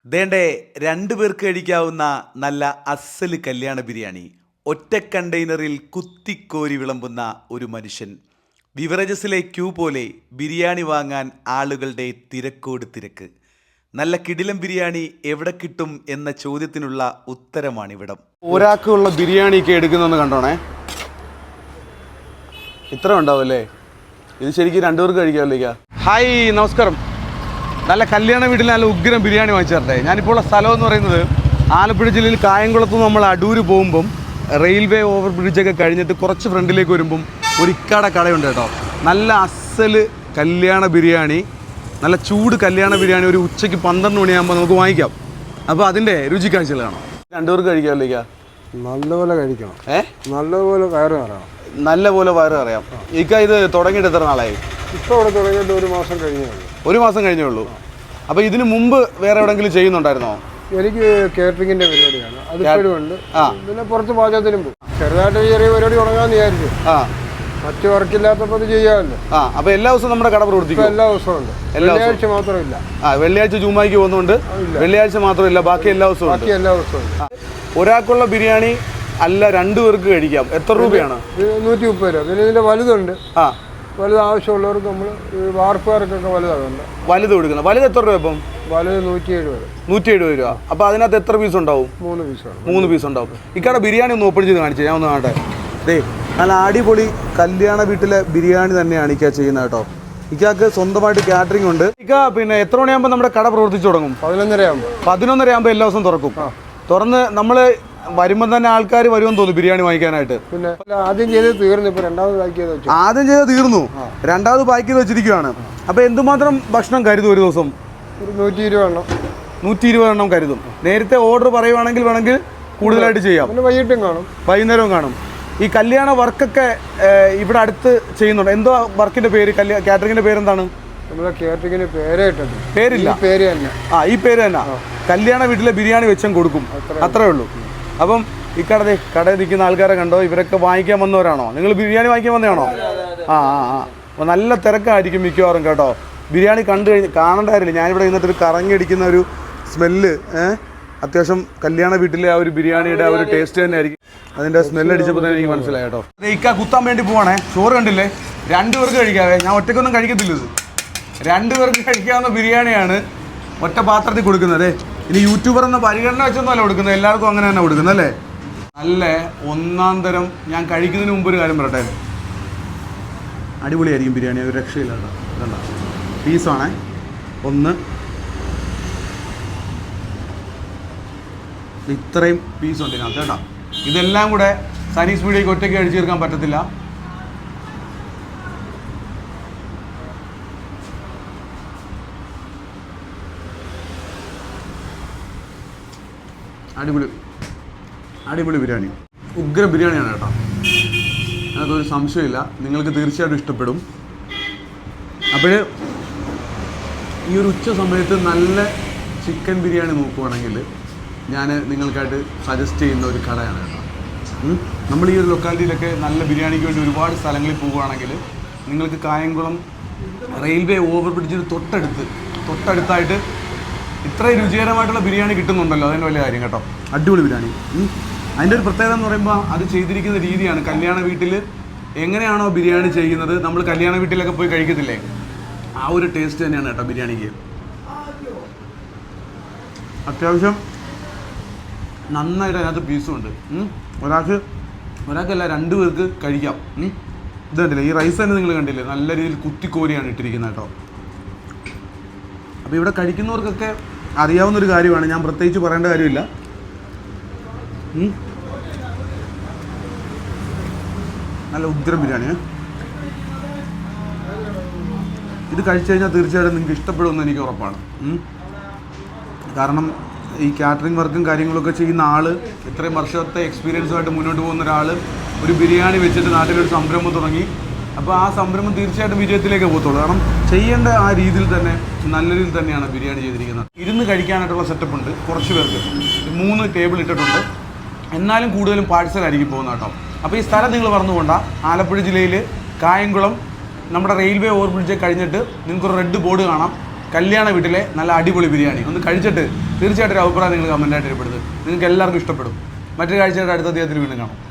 ദേണ്ടേ രണ്ടു പേർക്ക് കഴിക്കാവുന്ന നല്ല അസ്സല് കല്യാണ ബിരിയാണി ഒറ്റ കണ്ടെയ്നറിൽ കുത്തിക്കോരി വിളമ്പുന്ന ഒരു മനുഷ്യൻ. ബിവറേജസിലെ ക്യൂ പോലെ ബിരിയാണി വാങ്ങാൻ ആളുകളുടെ തിരക്കോട് തിരക്ക്. നല്ല കിടിലം ബിരിയാണി എവിടെ കിട്ടും എന്ന ചോദ്യത്തിനുള്ള ഉത്തരമാണിവിടം. ഒരാൾക്കുള്ള ബിരിയാണി ഒക്കെ എടുക്കുന്നൊന്ന് കണ്ടോണേ. ഇത്ര ഉണ്ടാവുമല്ലേ? ഇത് ശരിക്കും രണ്ടുപേർക്ക് കഴിക്കാമല്ലോ. ഹായ്, നമസ്കാരം. നല്ല കല്യാണ വീട്ടിൽ നല്ല ഉഗ്രം ബിരിയാണി വാങ്ങിച്ചു തരട്ടെ. ഞാനിപ്പോൾ ഉള്ള സ്ഥലം എന്ന് പറയുന്നത് ആലപ്പുഴ ജില്ലയിൽ കായംകുളത്ത് നിന്ന് നമ്മൾ അടൂര് പോകുമ്പം റെയിൽവേ ഓവർ ബ്രിഡ്ജൊക്കെ കഴിഞ്ഞിട്ട് കുറച്ച് ഫ്രണ്ടിലേക്ക് വരുമ്പം ഒരു ഇക്കാട കടയുണ്ട് കേട്ടോ. നല്ല അസ്സല് കല്യാണ ബിരിയാണി, നല്ല ചൂട് കല്യാണ ബിരിയാണി ഒരു ഉച്ചയ്ക്ക് 12 മണിയാകുമ്പോൾ നമുക്ക് വാങ്ങിക്കാം. അപ്പോൾ അതിൻ്റെ രുചിക്കാഴ്ചകൾ കാണാം. രണ്ടുപേർക്ക് കഴിക്കാമല്ലോ. നല്ലപോലെ കഴിക്കണം. നല്ലപോലെ വയറ് നിറയണം. നല്ലപോലെ വയറ് അറിയാം. ഇത് തുടങ്ങിയിട്ട് എത്ര നാളായി? ഇപ്പോൾ ഇവിടെ തുടങ്ങിയിട്ട് 1 മാസം കഴിഞ്ഞേ ഉള്ളൂ. 1 മാസം കഴിഞ്ഞേ ഉള്ളൂ. അപ്പോൾ ഇതിന് മുമ്പ് വേറെ എവിടെയെങ്കിലും ചെയ്യുന്നുണ്ടായിരുന്നോ? എനിക്ക് കേറ്ററിങ്ങിൻ്റെ പരിപാടിയാണ്, അതിപ്പോഴും ഉണ്ട്. പിന്നെ പുറത്ത് പാചകത്തിനും പോകും. ചെറുതായിട്ട് ചെറിയ പരിപാടി തുടങ്ങാമെന്ന് വിചാരിച്ചു. മറ്റു വർക്കില്ലാത്തപ്പോൾ അത് ചെയ്യാമല്ലോ. അപ്പോൾ എല്ലാ ദിവസവും നമ്മുടെ കട പ്രവർത്തിക്കും? എല്ലാ ദിവസവും ഉണ്ട്, വെള്ളിയാഴ്ച മാത്രമില്ല. വെള്ളിയാഴ്ച ജുമായ്ക്ക് പോകുന്നുണ്ട്, വെള്ളിയാഴ്ച മാത്രമില്ല, ബാക്കി എല്ലാ ദിവസവും ഉണ്ട്. ഒരാൾക്കുള്ള ബിരിയാണി അല്ല, 2 പേർക്ക് കഴിക്കാം. എത്ര രൂപയാണ്? 130 രൂപ. പിന്നെ ഇതിൻ്റെ വലുതുണ്ട്. വലുത് ആവശ്യമുള്ളവർക്ക് നമ്മൾ വാർപ്പുകാർക്കൊക്കെ വലുതാകുന്നുണ്ട്. വലുത് കൊടുക്കുന്നത്. വലുത് എത്ര രൂപ? ഇപ്പം വലുത് 170 രൂപ. അപ്പോൾ അതിനകത്ത് എത്ര പീസ് ഉണ്ടാവും? 3 പീസാണ്. 3 പീസ് ഉണ്ടാവും. ഇക്കടെ ബിരിയാണി ഒന്ന് ഓപ്പൺ ചെയ്ത് കാണിച്ചു, ഞാൻ ഒന്ന് കാണട്ടെ. നല്ല അടിപൊളി കല്യാണ വീട്ടിലെ ബിരിയാണി തന്നെയാണ് ഇക്ക ചെയ്യുന്നത് കേട്ടോ. ഇക്കാക്ക് സ്വന്തമായിട്ട് കാറ്ററിംഗ് ഉണ്ട്. ഇക്ക പിന്നെ എത്ര മണിയാകുമ്പോൾ നമ്മുടെ കട പ്രവർത്തിച്ചു തുടങ്ങും? 11:30 ആകുമ്പോൾ എല്ലാ ദിവസവും തുറക്കും. തുറന്ന് നമ്മൾ വരുമ്പോൾ തന്നെ ആൾക്കാർ വരുമെന്ന് തോന്നുന്നു ബിരിയാണി വാങ്ങിക്കാനായിട്ട്. പിന്നെ ആദ്യം ചെയ്ത് തീർന്നു, ഇപ്പോൾ രണ്ടാമത് പാക്ക് ചെയ്ത് വെച്ചു. ആദ്യം ചെയ്ത് തീർന്നു, രണ്ടാമത് പാക്ക് ചെയ്ത് വെച്ചിരിക്കുകയാണ്. അപ്പോൾ എന്തുമാത്രം ഭക്ഷണം കരുതും ഒരു ദിവസം? ഒരു 120 എണ്ണം. 120 എണ്ണം കരുതും. നേരത്തെ ഓർഡർ പറയുവാണെങ്കിൽ വേണമെങ്കിൽ കൂടുതലായിട്ട് ചെയ്യാം. പിന്നെ വൈകിട്ടും കാണും, വൈകുന്നേരവും കാണും. ഈ കല്യാണ വർക്കൊക്കെ ഇവിടെ അടുത്ത് ചെയ്യുന്നുണ്ട്. എന്തോ വർക്കിന്റെ പേര്, കാറ്ററിംഗിന്റെ പേരെന്താണ്? നമ്മളെ കാറ്ററിംഗിന് പേരേ ഇട്ടത്. പേരില്ല, പേര് തന്നെ. ഈ പേര് തന്നെ. കല്യാണ വീട്ടിലെ ബിരിയാണി വെച്ചും കൊടുക്കും, അത്രേ ഉള്ളൂ. അപ്പം ഈ കടയിൽ നിൽക്കുന്ന ആൾക്കാരെ കണ്ടോ? ഇവരൊക്കെ വാങ്ങിക്കാൻ വന്നവരാണോ? നിങ്ങൾ ബിരിയാണി വാങ്ങിക്കാൻ വന്നതാണോ? അപ്പോൾ നല്ല തിരക്കായിരിക്കും മിക്കവാറും കേട്ടോ. ബിരിയാണി കാണേണ്ട കാര്യമില്ല. ഞാനിവിടെ നിന്നിട്ടൊരു കറങ്ങിയടിക്കുന്ന ഒരു സ്മെല്ല്, അത്യാവശ്യം കല്യാണ വീട്ടിലെ ആ ഒരു ബിരിയാണിയുടെ ആ ഒരു ടേസ്റ്റ് തന്നെ ആയിരിക്കും. അതിൻ്റെ സ്മെല്ലടിച്ചപ്പോൾ തന്നെ എനിക്ക് മനസ്സിലായി കേട്ടോ. ഇക്ക കുത്താൻ വേണ്ടി പോവാണേ. ചോറ് കണ്ടില്ലേ? 2 പേർക്ക് കഴിക്കാവേ. ഞാൻ ഒറ്റയ്ക്കൊന്നും കഴിക്കത്തില്ല. ഇത് 2 പേർക്ക് കഴിക്കാവുന്ന ബിരിയാണിയാണ് ഒറ്റ പാത്രത്തിൽ കൊടുക്കുന്നത്. ഇനി യൂട്യൂബർ എന്ന പരിഗണന വെച്ചൊന്നുമല്ല കൊടുക്കുന്നത്, എല്ലാവർക്കും അങ്ങനെ തന്നെ കൊടുക്കുന്നത് അല്ലേ? നല്ല ഒന്നാം തരം. ഞാൻ കഴിക്കുന്നതിന് മുമ്പ് ഒരു കാര്യം പറയട്ടെ, അടിപൊളിയായിരിക്കും ബിരിയാണി, ഒരു രക്ഷയില്ല കേട്ടോ. കണ്ട പീസാണേ, 1 ഇത്രയും പീസുണ്ട് ഇതിനകത്ത് കേട്ടോ. ഇതെല്ലാം കൂടെ സനീസ് മീഡിയയ്ക്ക് ഒറ്റയ്ക്ക് അടിച്ചു തീർക്കാൻ പറ്റത്തില്ല. അടിപൊളി ബിരിയാണി, ഉഗ്ര ബിരിയാണിയാണ് കേട്ടോ. അതിനകത്തൊരു സംശയമില്ല, നിങ്ങൾക്ക് തീർച്ചയായിട്ടും ഇഷ്ടപ്പെടും. അപ്പോൾ ഈ ഒരു ഉച്ച സമയത്ത് നല്ല ചിക്കൻ ബിരിയാണി നോക്കുവാണെങ്കിൽ ഞാൻ നിങ്ങൾക്കായിട്ട് സജസ്റ്റ് ചെയ്യുന്ന ഒരു കടയാണ് കേട്ടോ. നമ്മൾ ഈ ഒരു ലൊക്കാലിറ്റിയിലൊക്കെ നല്ല ബിരിയാണിക്ക് വേണ്ടി ഒരുപാട് സ്ഥലങ്ങളിൽ പോവുകയാണെങ്കിൽ നിങ്ങൾക്ക് കായംകുളം റെയിൽവേ ഓവർ ബ്രിഡ്ജിന് തൊട്ടടുത്തായിട്ട് ഇത്രയും രുചികരമായിട്ടുള്ള ബിരിയാണി കിട്ടുന്നുണ്ടല്ലോ, അതിൻ്റെ വലിയ കാര്യം കേട്ടോ. അടിപൊളി ബിരിയാണി. അതിൻ്റെ ഒരു പ്രത്യേകത എന്ന് പറയുമ്പോൾ അത് ചെയ്തിരിക്കുന്ന രീതിയാണ്. കല്യാണ വീട്ടിൽ എങ്ങനെയാണോ ബിരിയാണി ചെയ്യുന്നത്, നമ്മൾ കല്യാണ വീട്ടിലൊക്കെ പോയി കഴിക്കത്തില്ലേ, ആ ഒരു ടേസ്റ്റ് തന്നെയാണ് കേട്ടോ ബിരിയാണിക്ക്. അത്യാവശ്യം നന്നായിട്ട് അതിനകത്ത് പീസും ഉണ്ട്. ഒരാൾക്കല്ല 2 പേർക്ക് കഴിക്കാം. ഇത് കണ്ടില്ലേ, ഈ റൈസ് തന്നെ നിങ്ങൾ കണ്ടില്ലേ, നല്ല രീതിയിൽ കുത്തിക്കോരിയാണ് ഇട്ടിരിക്കുന്നത് കേട്ടോ. അപ്പോൾ ഇവിടെ കഴിക്കുന്നവർക്കൊക്കെ അറിയാവുന്നൊരു കാര്യമാണ്, ഞാൻ പ്രത്യേകിച്ച് പറയേണ്ട കാര്യമില്ല. നല്ല ഉഗ്രം ബിരിയാണി. ഇത് കഴിച്ചു കഴിഞ്ഞാൽ തീർച്ചയായിട്ടും നിങ്ങൾക്ക് ഇഷ്ടപ്പെടുമെന്ന് എനിക്ക് ഉറപ്പാണ്. കാരണം ഈ കാറ്ററിംഗ് വർക്കും കാര്യങ്ങളൊക്കെ ചെയ്യുന്ന ആൾ, ഇത്രയും വർഷത്തെ എക്സ്പീരിയൻസുമായിട്ട് മുന്നോട്ട് പോകുന്ന ഒരാൾ ഒരു ബിരിയാണി വെച്ചിട്ട് നാട്ടിലൊരു സംരംഭം തുടങ്ങി. അപ്പോൾ ആ സംരംഭം തീർച്ചയായിട്ടും വിജയത്തിലേക്ക് പോകത്തുള്ളൂ. കാരണം ചെയ്യേണ്ട ആ രീതിയിൽ തന്നെ നല്ല രീതിയിൽ തന്നെയാണ് ബിരിയാണി ചെയ്തിരിക്കുന്നത്. ഇരുന്ന് കഴിക്കാനായിട്ടുള്ള സെറ്റപ്പ് ഉണ്ട്. കുറച്ച് പേർക്ക് 3 ടേബിൾ ഇട്ടിട്ടുണ്ട്. എന്നാലും കൂടുതലും പാഴ്സലായിരിക്കും പോകുന്നത് കേട്ടോ. അപ്പോൾ ഈ സ്ഥലം നിങ്ങൾ മറന്നുകൊണ്ട, ആലപ്പുഴ ജില്ലയിൽ കായംകുളം നമ്മുടെ റെയിൽവേ ഓവർ ബ്രിഡ്ജ് കഴിഞ്ഞിട്ട് നിങ്ങൾക്കൊരു റെഡ് ബോർഡ് കാണാം. കല്യാണ വീട്ടിലെ നല്ല അടിപൊളി ബിരിയാണി ഒന്ന് കഴിച്ചിട്ട് തീർച്ചയായിട്ടും ഒരു അഭിപ്രായം നിങ്ങൾ കമൻറ്റായിട്ട് രേഖപ്പെടുത്തുക. നിങ്ങൾക്ക് എല്ലാവർക്കും ഇഷ്ടപ്പെടും. മറ്റൊരു കാഴ്ചയുടെ അടുത്ത അധ്യായത്തിൽ വീണ്ടും കാണാം.